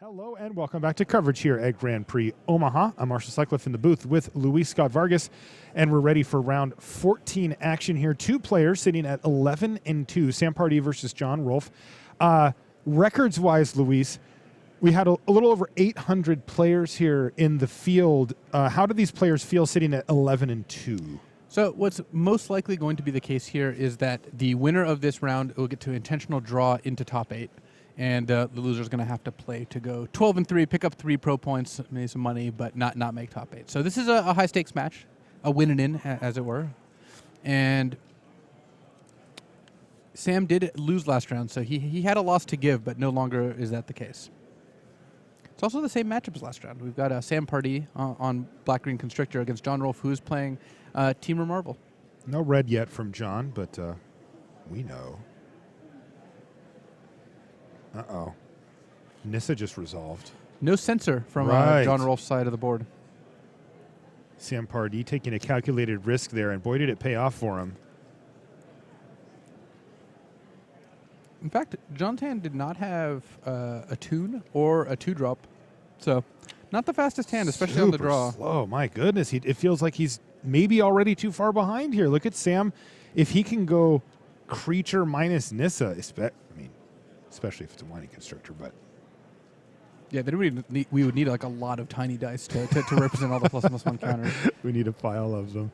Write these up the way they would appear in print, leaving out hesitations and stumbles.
Hello and welcome back to coverage here at Grand Prix Omaha. I'm Marshall Sutcliffe in the booth with Luis Scott Vargas, and we're ready for round 14 action here. Two players sitting at 11 and 2, Sam Pardee versus John Rolfe. Records-wise, Luis, we had a little over 800 players here in the field. How do these players feel sitting at 11 and 2? So what's most likely going to be the case here is that the winner of this round will get to intentional draw into top 8. And the loser is going to have to play to go 12 and 3, pick up 3 pro points, maybe some money, but not make top 8. So this is a high stakes match, a win and in, as it were. And Sam did lose last round, so he had a loss to give, but no longer is that the case. It's also the same matchup as last round. We've got Sam Pardee on black-green Constrictor against John Rolfe, who's playing Temur Marble. No red yet from John, but we know. Uh-oh. Nissa just resolved. No censor from John Rolfe's side of the board. Sam Pardee taking a calculated risk there, and boy, did it pay off for him. In fact, John's hand did not have a tune or a 2-drop, so not the fastest hand, especially on the draw. Slow, my goodness. It feels like he's maybe already too far behind here. Look at Sam. If he can go creature minus Nissa, especially if it's a whining Constrictor, but yeah, then we would need like a lot of tiny dice to represent all the +1/+1 counters. We need a pile of them.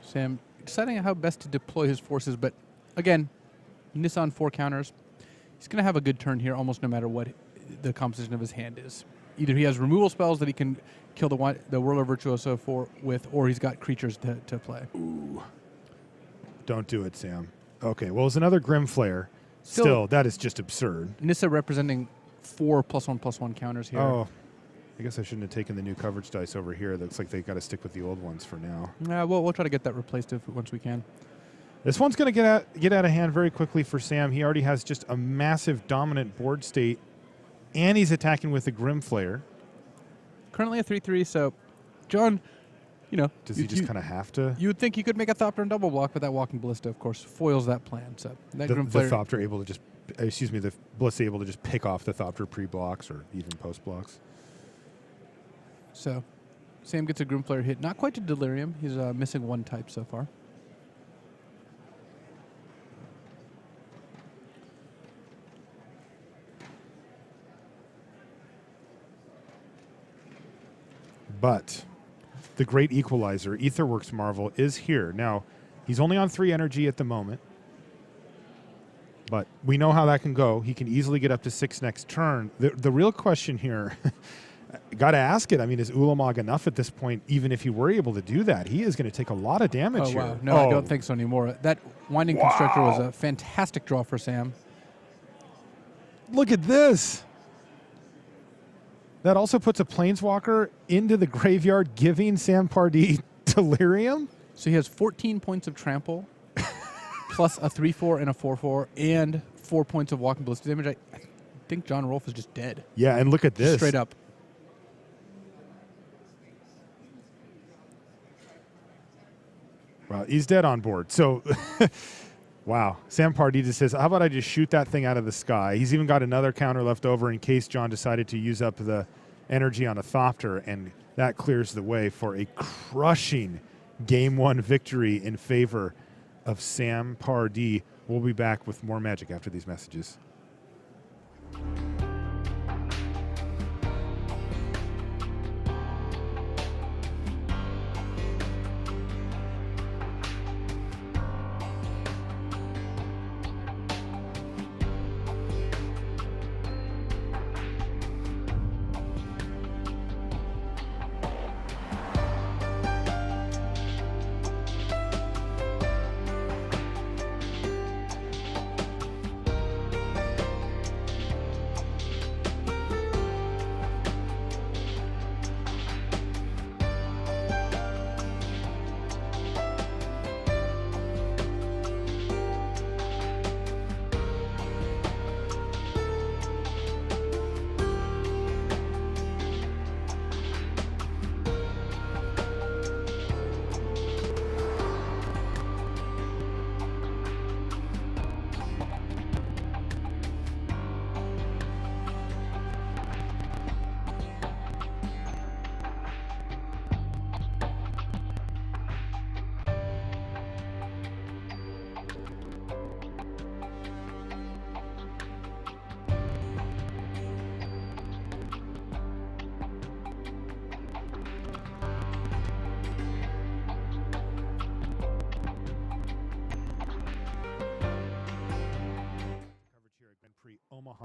Sam deciding how best to deploy his forces, but again, Nissa on 4 counters. He's going to have a good turn here almost no matter what the composition of his hand is. Either he has removal spells that he can kill the Whirler Virtuoso with, or he's got creatures to play. Ooh. Don't do it, Sam. Okay, well, it's another Grim Flare. Still, that is just absurd. Nissa representing 4 +1/+1 counters here. Oh, I guess I shouldn't have taken the new coverage dice over here. Looks like they got to stick with the old ones for now. Yeah, we'll try to get that replaced once we can. This one's going to get out of hand very quickly for Sam. He already has just a massive dominant board state, and he's attacking with a Grim Flare. Currently a 3/3, so John, does he just kind of have to? You would think he could make a Thopter and double block, but that Walking Ballista, of course, foils that plan. So that the Grim Flare, Thopter able to just, the Ballista able to just pick off the Thopter pre-blocks or even post-blocks. So Sam gets a Grim Flare hit. Not quite to Delirium. He's missing 1 type so far. But the great equalizer, Aetherworks Marvel, is here. Now, he's only on 3 energy at the moment, but we know how that can go. He can easily get up to 6 next turn. The real question here, got to ask it, is Ulamog enough at this point, even if he were able to do that? He is going to take a lot of damage here. Wow. No, I don't think so anymore. That Winding Constrictor was a fantastic draw for Sam. Look at this. That also puts a Planeswalker into the graveyard, giving Sam Pardee Delirium. So he has 14 points of trample, plus a 3/4 and a 4/4, and 4 points of Walking Ballista damage. I think John Rolfe is just dead. Yeah, and look at this. Straight up. Well, he's dead on board. So, wow. Sam Pardee just says, how about I just shoot that thing out of the sky? He's even got another counter left over in case John decided to use up the energy on a Thopter, and that clears the way for a crushing Game 1 victory in favor of Sam Pardee. We'll be back with more Magic after these messages.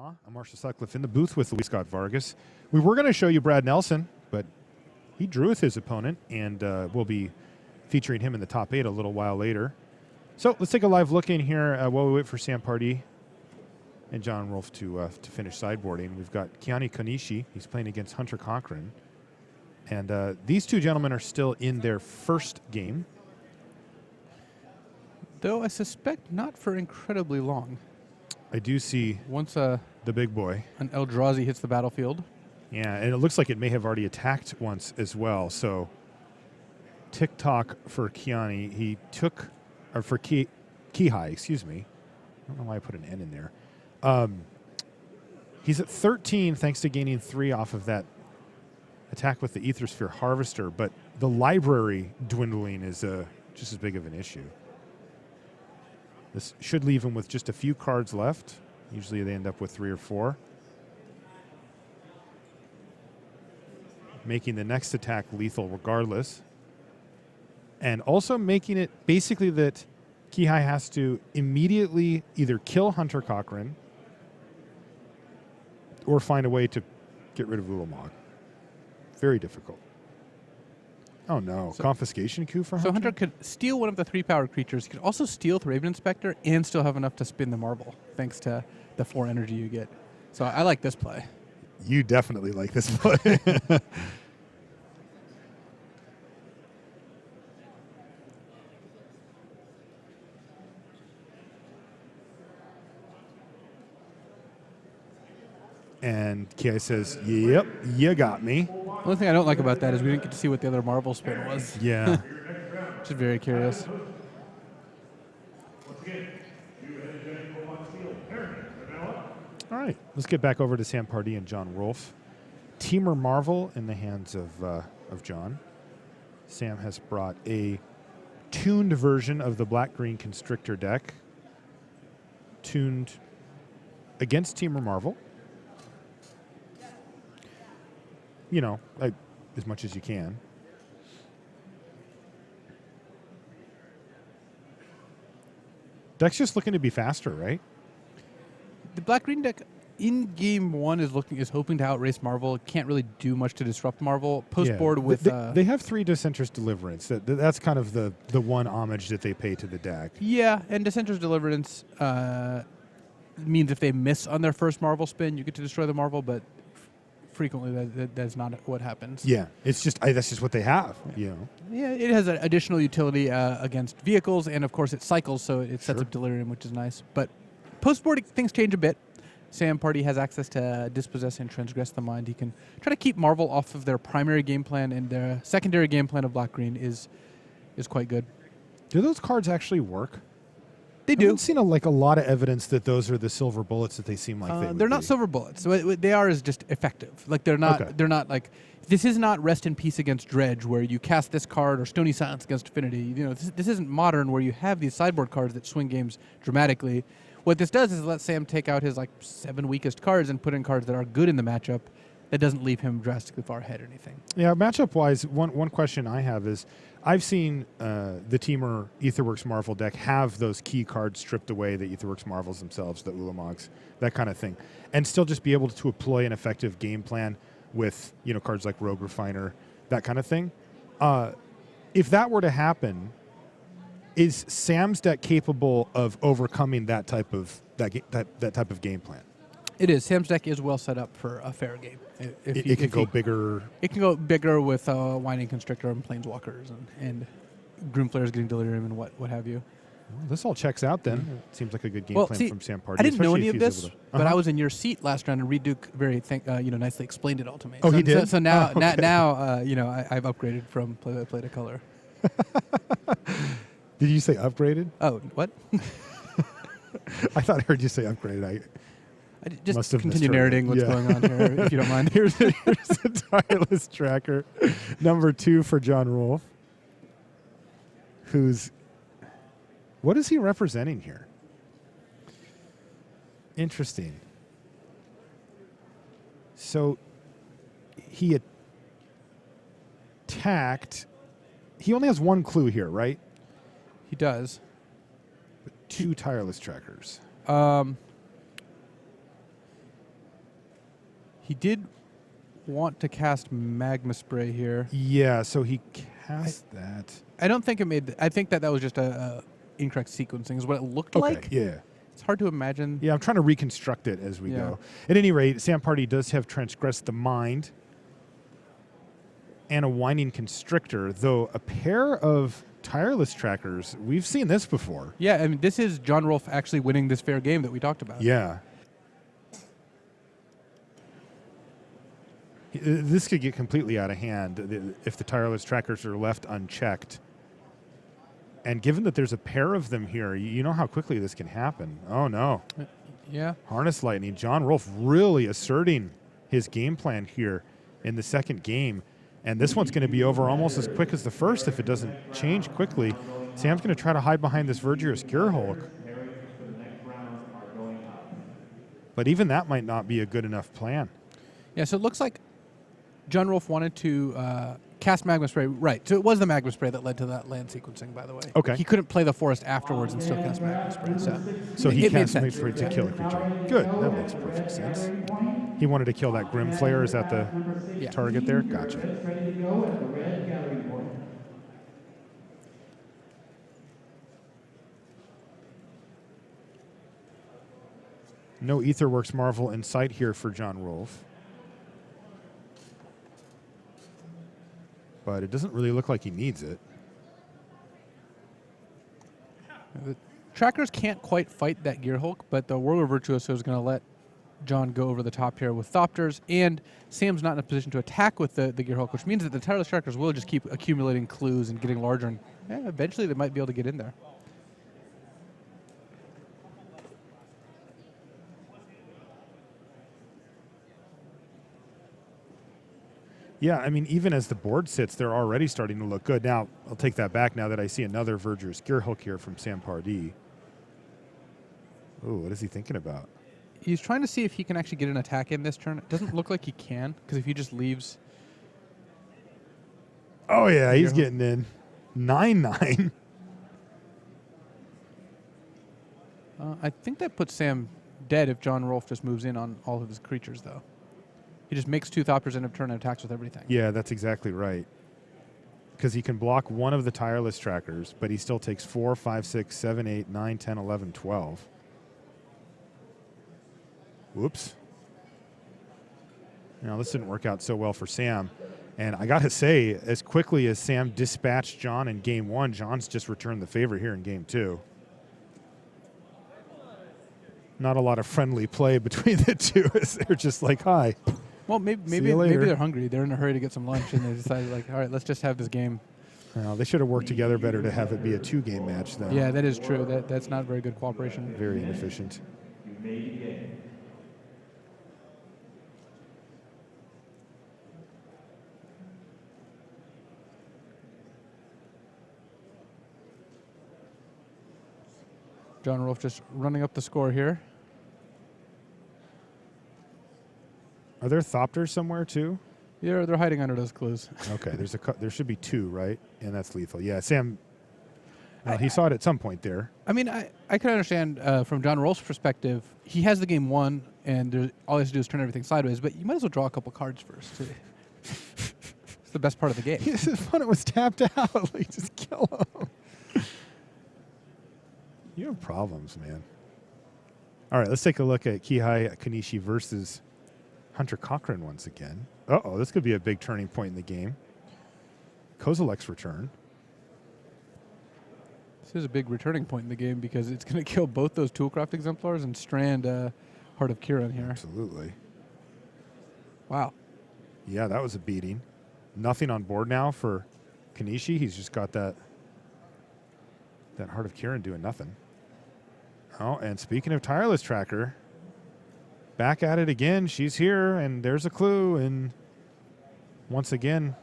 Omaha. I'm Marshall Sutcliffe in the booth with Luis Scott Vargas. We were going to show you Brad Nelson, but he drew with his opponent, and we'll be featuring him in the top 8 a little while later. So let's take a live look in here while we wait for Sam Pardee and John Rolfe to finish sideboarding. We've got Konishi. He's playing against Hunter Cochran. And these two gentlemen are still in their first game. Though I suspect not for incredibly long. I do see Once the big boy. an Eldrazi hits the battlefield. Yeah, and it looks like it may have already attacked once as well. So tick-tock for Kiani. He took, or for Kihai, excuse me. I don't know why I put an N in there. He's at 13 thanks to gaining 3 off of that attack with the Aethersphere Harvester, but the library dwindling is just as big of an issue. This should leave him with just a few cards left. Usually they end up with 3 or 4. Making the next attack lethal regardless. And also making it basically that Kihai has to immediately either kill Hunter Cochran or find a way to get rid of Ulamog. Very difficult. Oh no, confiscation coup for Hunter? So Hunter could steal one of the 3-power creatures. He could also steal the Raven Inspector and still have enough to spin the marble, thanks to the 4 energy you get. So I like this play. You definitely like this play. And Ki says, yep, you got me. The only thing I don't like about that is we didn't get to see what the other marble spin was. Yeah. Which is very curious. All right, let's get back over to Sam Pardee and John Rolfe. Temur Marvel in the hands of John. Sam has brought a tuned version of the black-green Constrictor deck. Tuned against Temur Marvel. You know, as much as you can. Deck's just looking to be faster, right? The black-green deck in game 1 is hoping to outrace Marvel. Can't really do much to disrupt Marvel. Post-board with... They have 3 Dissenter's Deliverance. That's kind of the one homage that they pay to the deck. Yeah, and Dissenter's Deliverance means if they miss on their first Marvel spin, you get to destroy the Marvel, but frequently that's not what happens. Yeah, it's just that's just what they have, you know. Yeah, it has an additional utility against vehicles, and of course it cycles, so it sets up Delirium, which is nice. But post-board, things change a bit. Sam Pardee has access to Dispossess and Transgress the Mind. He can try to keep Marvel off of their primary game plan, and their secondary game plan of black-green is quite good. Do those cards actually work? They I do. haven't seen a lot of evidence that those are the silver bullets that they seem like they would they're not be. silver bullets. So what they are is just effective. Like they're not. Okay. They're not like. This is not Rest in Peace against Dredge, where you cast this card, or Stony Silence against Affinity. You know, this isn't Modern, where you have these sideboard cards that swing games dramatically. What this does is let Sam take out his 7 weakest cards and put in cards that are good in the matchup. That doesn't leave him drastically far ahead or anything. Yeah, matchup-wise, one question I have is, I've seen the Temur Aetherworks Marvel deck have those key cards stripped away, the Aetherworks Marvels themselves, the Ulamogs, that kind of thing, and still just be able to employ an effective game plan with cards like Rogue Refiner, that kind of thing. If that were to happen, is Sam's deck capable of overcoming that type of type of game plan? It is. Sam's deck is well set up for a fair game. It can go bigger. It can go bigger with Winding Constrictor and Planeswalkers and Groomflayers getting Delirium and what have you. Well, this all checks out then. It seems like a good game plan from Sam Pardee. I didn't know any especially of if he's this, able to- but I was in your seat last round, and Reed Duke very nicely explained it all to me. Oh, so, he did? So now, Oh, okay. I've upgraded from play to color. Did you say upgraded? Oh, what? I thought I heard you say upgraded. I just Must have continue misheard. narrating what's Yeah. going on here, if you don't mind. Here's a tireless tracker, number 2 for John Rolfe. What is he representing here? Interesting. So he attacked. He only has 1 clue here, right? He does. 2 tireless trackers. He did want to cast Magma Spray here. Yeah, so he cast that. I don't think it made. I think that was just a incorrect sequencing. Is what it looked like. Yeah. It's hard to imagine. Yeah, I'm trying to reconstruct it as we go. At any rate, Sam Pardee does have Transgress the Mind and a Whining Constrictor, though a pair of Tireless Trackers, we've seen this before. Yeah, I mean, this is John Rolfe actually winning this fair game that we talked about. Yeah. This could get completely out of hand if the Tireless Trackers are left unchecked. And given that there's a pair of them here, you know how quickly this can happen. Oh, no. Yeah. Harness Lightning. John Rolfe really asserting his game plan here in the second game. And this one's going to be over almost as quick as the first if it doesn't change quickly. Sam's going to try to hide behind this Verdurous Gearhulk. But even that might not be a good enough plan. Yeah, so it looks like John Rolfe wanted to cast Magma Spray. Right, so it was the Magma Spray that led to that land sequencing, by the way. Okay. He couldn't play the forest afterwards and still cast Magma Spray. So he cast Magma Spray to kill a creature. Good, that makes perfect sense. He wanted to kill that Grim Flayer. Is that the target there? Gotcha. No Aetherworks Marvel in sight here for John Rolfe. But it doesn't really look like he needs it. The trackers can't quite fight that Gearhulk, but the Whirler Virtuoso is going to let John go over the top here with Thopters, and Sam's not in a position to attack with the Gearhulk, which means that the Tireless Trackers will just keep accumulating clues and getting larger, and eventually they might be able to get in there. Yeah, I mean, even as the board sits, they're already starting to look good. Now, I'll take that back now that I see another Verdurous Gearhulk here from Sam Pardee. Ooh, what is he thinking about? He's trying to see if he can actually get an attack in this turn. It doesn't look like he can, because if he just leaves... Oh, yeah, he's getting in. 9-9. I think that puts Sam dead if John Rolfe just moves in on all of his creatures, though. He just makes 2 Thopters end of turn and attacks with everything. Yeah, that's exactly right. Because he can block one of the Tireless Trackers, but he still takes 4, 5, 6, 7, 8, 9, 10, 11, 12. Whoops. Now, this didn't work out so well for Sam. And I got to say, as quickly as Sam dispatched John in game 1, John's just returned the favor here in game 2. Not a lot of friendly play between the two as they're just like, hi. Well, maybe they're hungry. They're in a hurry to get some lunch, and they decided, like, all right, let's just have this game. They should have worked together better to have it be a 2-game match, though. Yeah, that is true. That's not very good cooperation. Very inefficient. John Rolfe just running up the score here. Are there Thopters somewhere, too? Yeah, they're hiding under those clues. Okay, there should be 2, right? And that's lethal. Yeah, Sam, he saw it at some point there. I mean, I can understand from John Rolfe's perspective, he has the game won, and all he has to do is turn everything sideways, but you might as well draw a couple cards first. It's the best part of the game. This is fun. It was tapped out. Like, just kill him. You have problems, man. All right, let's take a look at Kihei Konishi versus Hunter Cochran once again. Uh-oh, this could be a big turning point in the game. Kozilek's return. This is a big returning point in the game because it's going to kill both those Toolcraft exemplars and strand Heart of Kiran here. Absolutely. Wow. Yeah, that was a beating. Nothing on board now for Konishi. He's just got that Heart of Kiran doing nothing. Oh, and speaking of Tireless Tracker, back at it again. She's here, and there's a clue. And once again,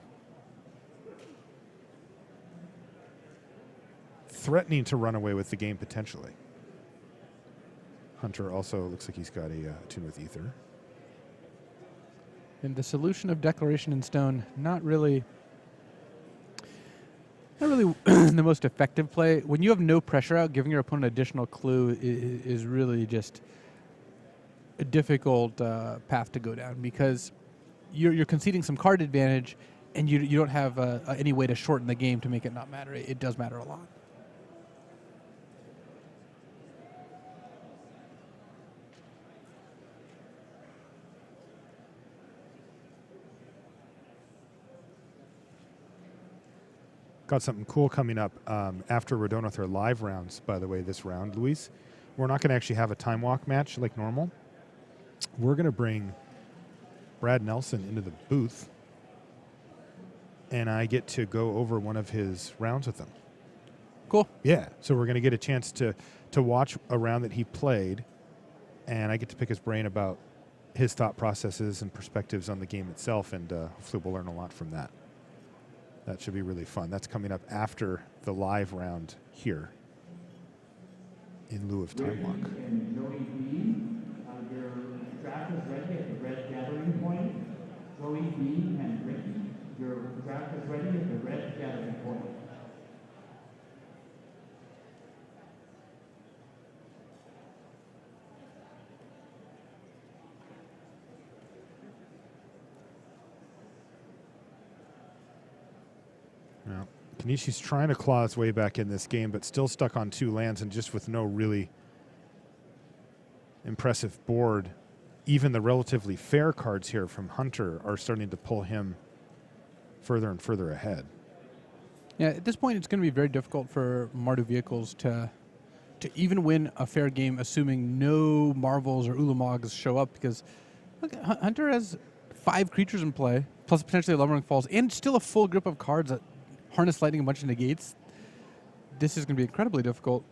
threatening to run away with the game potentially. Hunter also looks like he's got a Tune with Ether. And the solution of Declaration in Stone, not really the most effective play. When you have no pressure out, giving your opponent an additional clue is really just a difficult path to go down because you're conceding some card advantage, and you don't have any way to shorten the game to make it not matter. It does matter a lot. Got something cool coming up after we're done with our live rounds, by the way, this round, Luis. We're not going to actually have a time walk match like normal. We're going to bring Brad Nelson into the booth, and I get to go over one of his rounds with him. Cool. Yeah, so we're going to get a chance to watch a round that he played, and I get to pick his brain about his thought processes and perspectives on the game itself, and hopefully we'll learn a lot from that. That should be really fun. That's coming up after the live round here in lieu of time walk. And Zoe B, your draft is ready at the red gathering point. Zoe B and Ricky, your draft is ready at the red gathering point. Now, Konishi's trying to claw his way back in this game, but still stuck on 2 lands and just with no really impressive board. Even the relatively fair cards here from Hunter are starting to pull him further and further ahead. Yeah, at this point, it's going to be very difficult for Mardu vehicles to even win a fair game, assuming no Marvels or Ulamogs show up, because look, Hunter has 5 creatures in play, plus potentially a Lumbering Falls, and still a full grip of cards that harness lightning a bunch of negates. This is going to be incredibly difficult.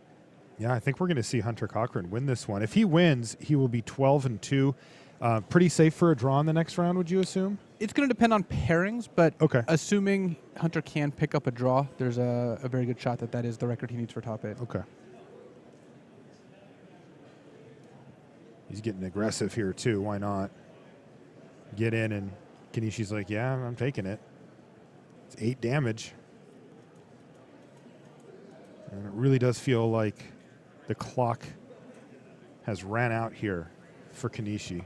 Yeah, I think we're going to see Hunter Cochran win this one. If he wins, he will be 12-2. Pretty safe for a draw in the next round, would you assume? It's going to depend on pairings, but Okay. assuming Hunter can pick up a draw, there's a very good shot that is the record he needs for top 8. Okay. He's getting aggressive here, too. Why not? Get in, and Konishi's like, yeah, I'm taking it. It's 8 damage. And it really does feel like the clock has ran out here for Konishi. I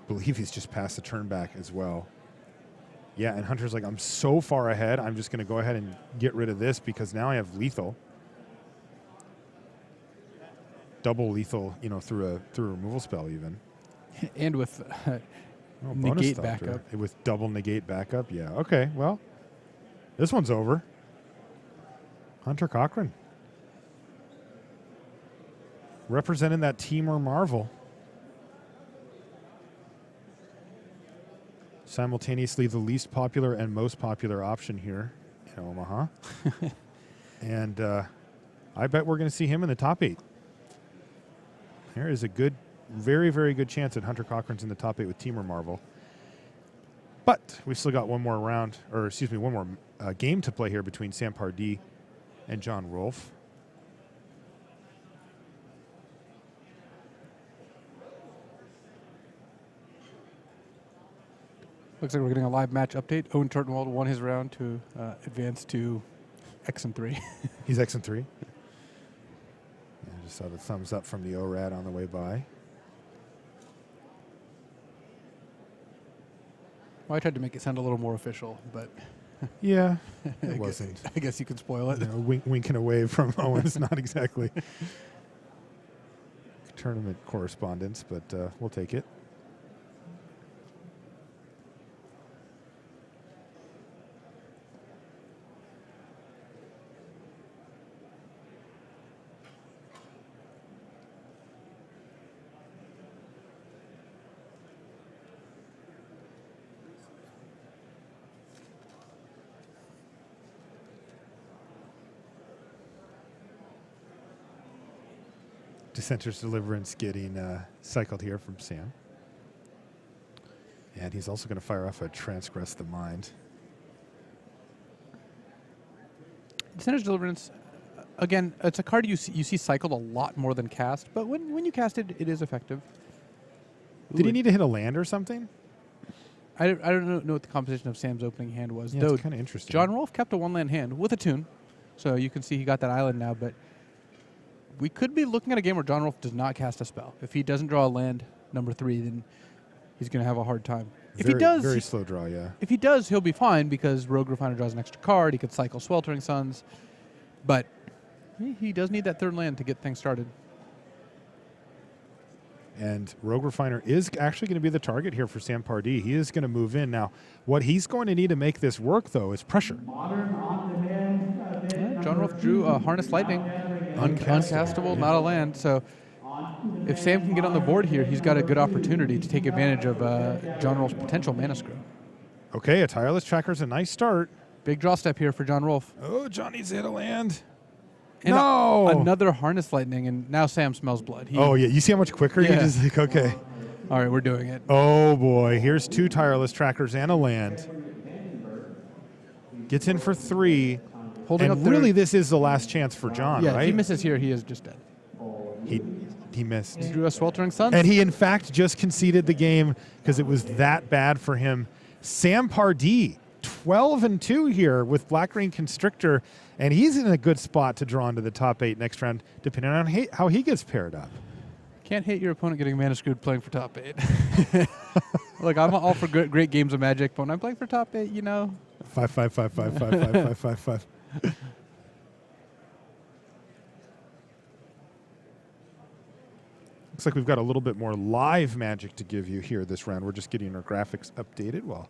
believe he's just passed the turn back as well. Yeah, and Hunter's like, I'm so far ahead, I'm just going to go ahead and get rid of this because now I have lethal. Double lethal, through a removal spell even. And with Bonus negate Doctor. backup. With double negate backup, yeah. Okay, well, this one's over. Hunter Cochran. Representing that Temur Marvel. Simultaneously the least popular and most popular option here in Omaha. And I bet we're going to see him in the top 8. There is a good, very, very good chance that Hunter Cochran's in the top 8 with Temur Marvel. But we've still got one more round, or excuse me, one more game to play here between Sam Pardee and John Rolfe. Looks like we're getting a live match update. Owen Turtenwald won his round to advance to X and 3. He's X and 3. Yeah, I just saw the thumbs up from the ORAD on the way by. Well, I tried to make it sound a little more official, but Yeah, it wasn't. I guess you could spoil it. Winking away from Owen's not exactly tournament correspondence, but we'll take it. Dissenter's Deliverance getting cycled here from Sam. And he's also going to fire off a Transgress the Mind. Dissenter's Deliverance, again, it's a card you see cycled a lot more than cast, but when you cast it, it is effective. Did he need to hit a land or something? I don't know what the composition of Sam's opening hand was. Yeah, though it's kind of interesting. John Rolfe kept a 1-land hand with a tune, so you can see he got that island now, but we could be looking at a game where John Rolfe does not cast a spell. If he doesn't draw a land number 3, then he's going to have a hard time. If he does, very slow draw, yeah. If he does, he'll be fine because Rogue Refiner draws an extra card. He could cycle Sweltering Suns, but he does need that 3rd land to get things started. And Rogue Refiner is actually going to be the target here for Sam Pardee. He is going to move in. Now, what he's going to need to make this work, though, is pressure. John Rolfe drew a Harness Lightning. Uncastable, not a land. So if Sam can get on the board here, he's got a good opportunity to take advantage of John Rolfe's potential mana screw. Okay, a Tireless Tracker's a nice start. Big draw step here for John Rolfe. Oh, John needs to hit a land. And no! Another Harness Lightning, and now Sam smells blood. Oh, yeah. You see how much quicker? Yeah. You just like, okay. All right, we're doing it. Oh, boy. Here's 2 Tireless Trackers and a land. Gets in for 3. Holding and up really, this is the last chance for John, yeah, right? if he misses here, he is just dead. He missed. He drew a Sweltering Suns. And he, in fact, just conceded the game because it was that bad for him. Sam Pardee, 12-2 here with Black-Green Constrictor, and he's in a good spot to draw into the top 8 next round, depending on how he gets paired up. Can't hate your opponent getting mana screwed playing for top 8. Look, I'm all for great games of Magic, but when I'm playing for top 8, you know. 5, 5, 5, 5, 5, 5, 5, 5, 5. Looks like we've got a little bit more live Magic to give you here this round. We're just getting our graphics updated while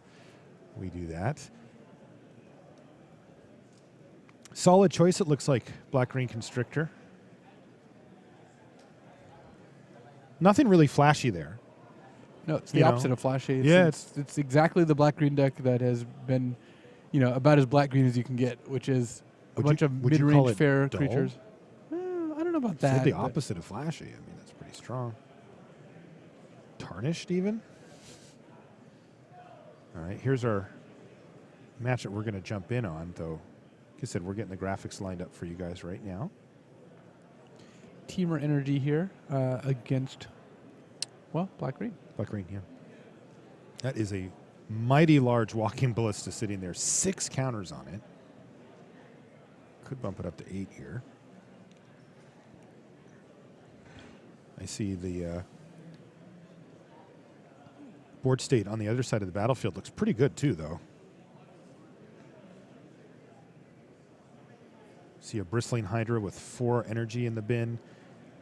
we do that. Solid choice, it looks like, Black-Green Constrictor. Nothing really flashy there. No, it's the opposite of flashy. It's exactly the Black-Green deck that has been, about as Black-Green as you can get, which is a bunch of mid-range fair creatures. I don't know about that. It's the opposite of flashy. I mean, that's pretty strong. Tarnished, even. All right, here's our match that we're going to jump in on, though. Like I said, we're getting the graphics lined up for you guys right now. Temur energy here against, Black-Green. Black-Green, yeah. That is a mighty large Walking Ballista sitting there. 6 counters on it. Could bump it up to 8 here. I see the board state on the other side of the battlefield looks pretty good too, though. See a Bristling Hydra with 4 energy in the bin.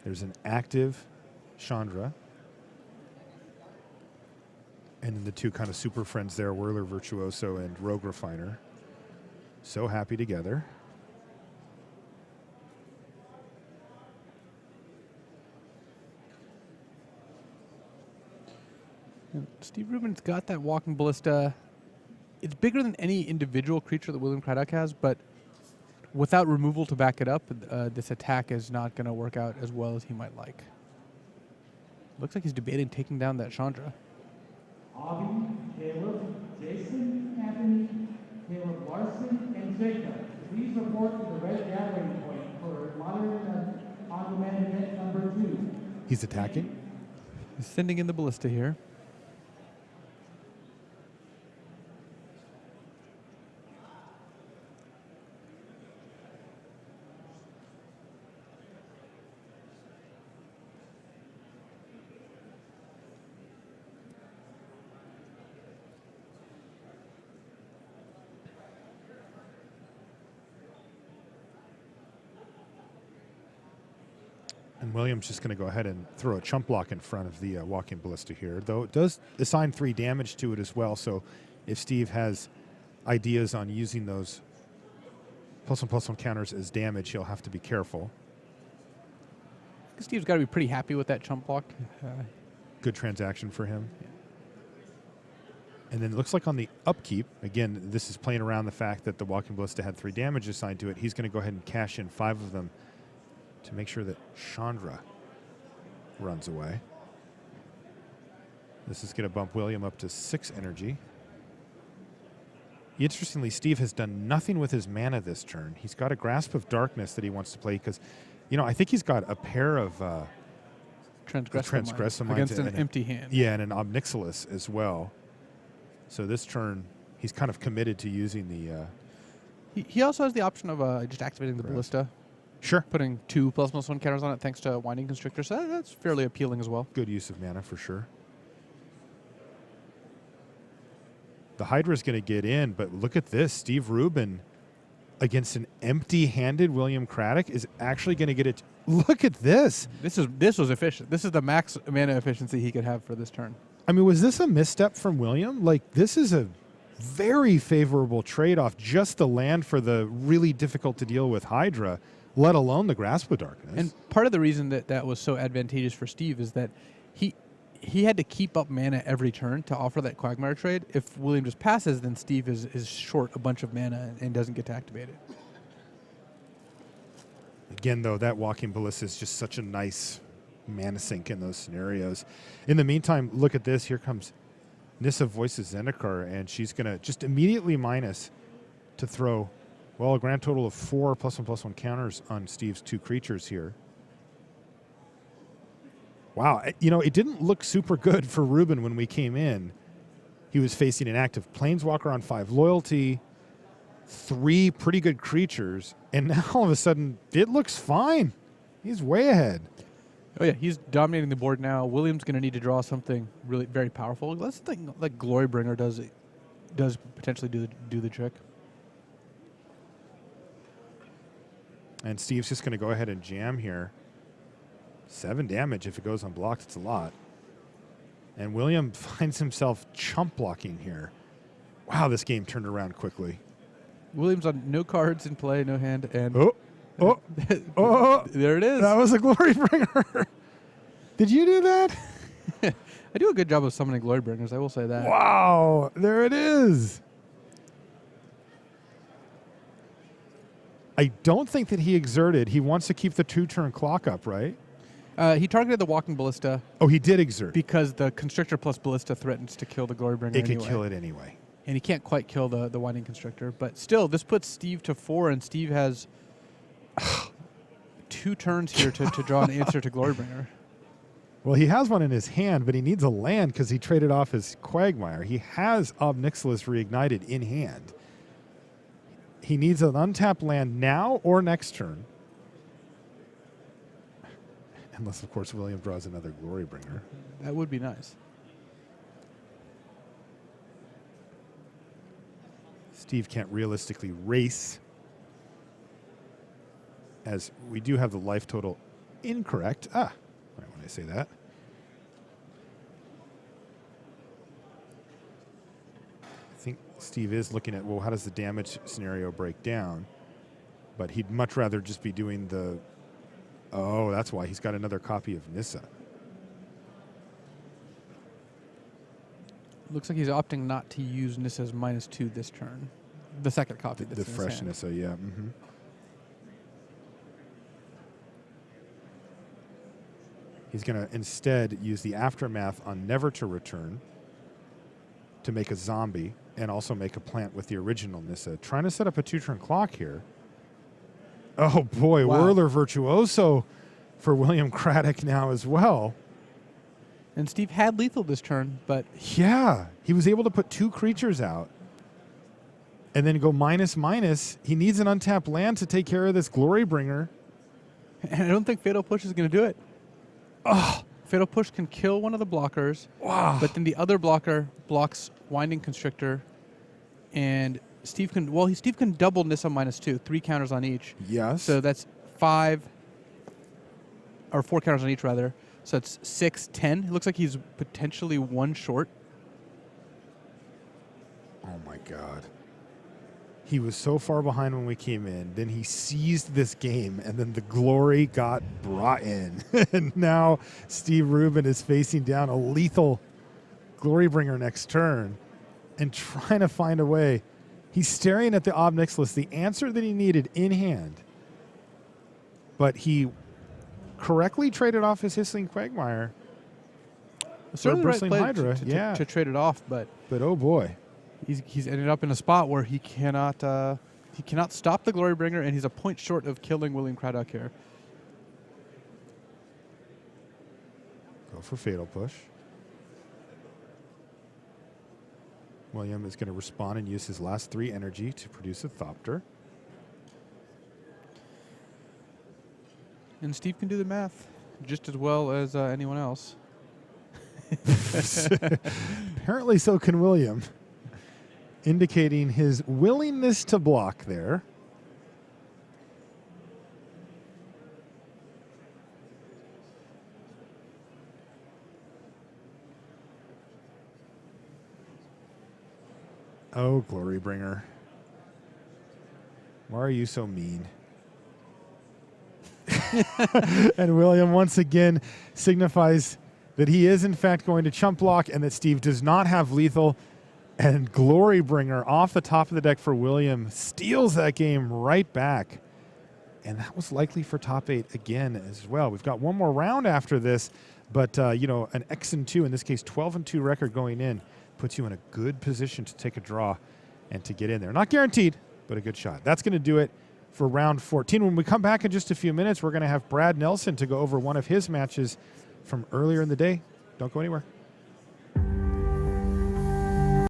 There's an active Chandra. And then the 2 kind of super friends there, Whirler Virtuoso and Rogue Refiner. So happy together. And Steve Rubin's got that Walking Ballista. It's bigger than any individual creature that William Craddock has, but without removal to back it up, this attack is not going to work out as well as he might like. Looks like he's debating taking down that Chandra. Avi, Caleb, Jason, Anthony, Caleb Larson, and Jacob. Please report to the Red Gathering Point for modern on-demand event number 2. He's attacking. He's sending in the Ballista here. And William's just going to go ahead and throw a chump block in front of the Walking Ballista here, though it does assign 3 damage to it as well. So if Steve has ideas on using those +1/+1 counters as damage, he'll have to be careful. Steve's got to be pretty happy with that chump block. Good transaction for him. Yeah. And then it looks like on the upkeep, again, this is playing around the fact that the Walking Ballista had 3 damage assigned to it. He's going to go ahead and cash in 5 of them to make sure that Chandra runs away. This is going to bump William up to 6 energy. Interestingly, Steve has done nothing with his mana this turn. He's got a Grasp of Darkness that he wants to play because, I think he's got a pair of Transgressive Minds against an empty hand. Yeah, and an Omnixilus as well. So this turn, he's kind of committed to using the... He also has the option of just activating the Ballista. Sure. putting 2 +1 counters on it thanks to Winding Constrictor. So that's fairly appealing as well. Good use of mana for sure. The Hydra's going to get in, but look at this. Steve Rubin against an empty-handed William Craddock is actually going to get it. Look at this. This was efficient. This is the max mana efficiency he could have for this turn. I mean, was this a misstep from William? Like, this is a very favorable trade-off, just the land for the really difficult to deal with Hydra, let alone the Grasp of Darkness. And part of the reason that was so advantageous for Steve is that he had to keep up mana every turn to offer that Quagmire trade. If William just passes, then Steve is short a bunch of mana and doesn't get to activate it. Again, though, that Walking Ballista is just such a nice mana sink in those scenarios. In the meantime, look at this. Here comes Nissa Voices Zendikar, and she's going to just immediately minus to throw, well, a grand total of 4 +1/+1 counters on Steve's 2 creatures here. Wow, you know, it didn't look super good for Rubin when we came in. He was facing an active Planeswalker on 5 loyalty, 3 pretty good creatures, and now all of a sudden it looks fine. He's way ahead. Oh yeah, he's dominating the board now. William's going to need to draw something really very powerful. Let's think like Glorybringer does potentially do the trick. And Steve's just going to go ahead and jam here. 7 damage if it goes unblocked. It's a lot. And William finds himself chump blocking here. Wow, this game turned around quickly. William's on no cards in play, no hand, and there it is. That was a Glorybringer. Did you do that? I do a good job of summoning Glorybringers, I will say that. Wow, there it is. I don't think that he exerted. He wants to keep the 2-turn clock up, right? He targeted the Walking Ballista Oh, he did exert. because the Constrictor plus Ballista threatens to kill the Glorybringer It anyway. could kill it anyway. And he can't quite kill the Winding Constrictor. But still, this puts Steve to 4, and Steve has 2 turns here to draw an answer to Glorybringer. Well, he has one in his hand, but he needs a land because he traded off his Quagmire. He has Ob Nixilis Reignited in hand. He needs an untapped land now or next turn. Unless, of course, William draws another Glorybringer. That would be nice. Steve can't realistically race, as we do have the life total incorrect. Right when I say that. I think Steve is looking at, well, how does the damage scenario break down? But he'd much rather just be doing the... Oh, that's why he's got another copy of Nissa. Looks like he's opting not to use Nissa's -2 this turn. The second copy. The fresh Nissa, yeah. Mm-hmm. He's going to instead use the Aftermath on Never to Return to make a zombie and also make a plant with the original Nissa. Trying to set up a 2-turn clock here. Oh, boy. Wow. Whirler Virtuoso for William Craddock now as well. And Steve had lethal this turn, but... Yeah. He was able to put 2 creatures out and then go -/. He needs an untapped land to take care of this Glorybringer. And I don't think Fatal Push is going to do it. Oh, Fatal Push can kill one of the blockers. Wow. But then the other blocker blocks Winding Constrictor. And Steve can double Nissa -2, 3 counters on each. Yes. So that's 5, or 4 counters on each rather. So it's 6, 10. It looks like he's potentially 1 short. Oh my God. He was so far behind when we came in. Then he seized this game, and then the glory got brought in. And now Steve Rubin is facing down a lethal Glorybringer next turn and trying to find a way. He's staring at the Ob Nixilis, the answer that he needed in hand. But he correctly traded off his Hissling Quagmire. Certainly the right Bristling play Hydra, yeah. to trade it off, but oh boy. he's ended up in a spot where he cannot stop the Glorybringer, and he's a point short of killing William Craddock here. Go for Fatal Push. William is going to respond and use his last 3 energy to produce a Thopter. And Steve can do the math just as well as anyone else. Apparently so can William, indicating his willingness to block there. Oh, Glorybringer. Why are you so mean? And William once again signifies that he is in fact going to chump block and that Steve does not have lethal. And Glorybringer off the top of the deck for William steals that game right back. And that was likely for top 8 again as well. We've got one more round after this, but you know, an X-2, in this case 12-2 record going in, puts you in a good position to take a draw and to get in there. Not guaranteed, but a good shot. That's going to do it for round 14. When we come back in just a few minutes, we're going to have Brad Nelson to go over one of his matches from earlier in the day. Don't go anywhere.